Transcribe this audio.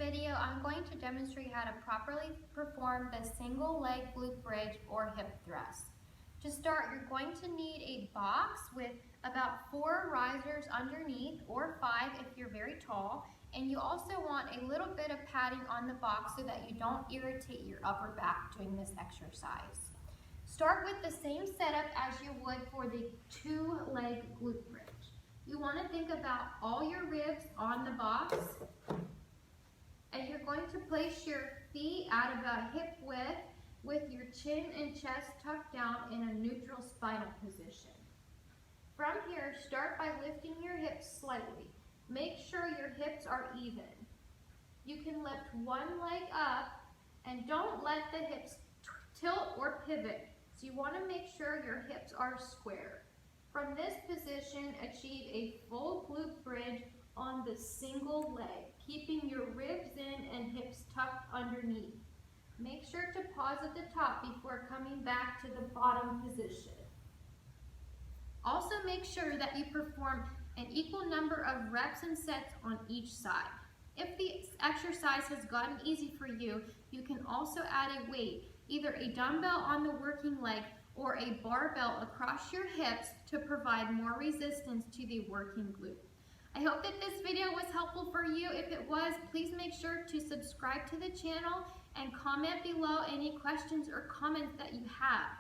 video, I'm going to demonstrate how to properly perform the single leg glute bridge or hip thrust. To start, you're going to need a box with about 4 risers underneath, or 5 if you're very tall, and you also want a little bit of padding on the box so that you don't irritate your upper back doing this exercise. Start with the same setup as you would for the 2-leg glute bridge. You want to think about all your ribs on the box, and you're going to place your feet at about hip width with your chin and chest tucked down in a neutral spinal position. From here, start by lifting your hips slightly. Make sure your hips are even. You can lift one leg up and don't let the hips tilt or pivot. So you want to make sure your hips are square. From this position, achieve a full glute bridge on the single leg, keeping your ribs in and hips tucked underneath. Make sure to pause at the top before coming back to the bottom position. Also make sure that you perform an equal number of reps and sets on each side. If the exercise has gotten easy for you, you can also add a weight, either a dumbbell on the working leg or a barbell across your hips to provide more resistance to the working glute. I hope that this video was helpful for you. If it was, please make sure to subscribe to the channel and comment below any questions or comments that you have.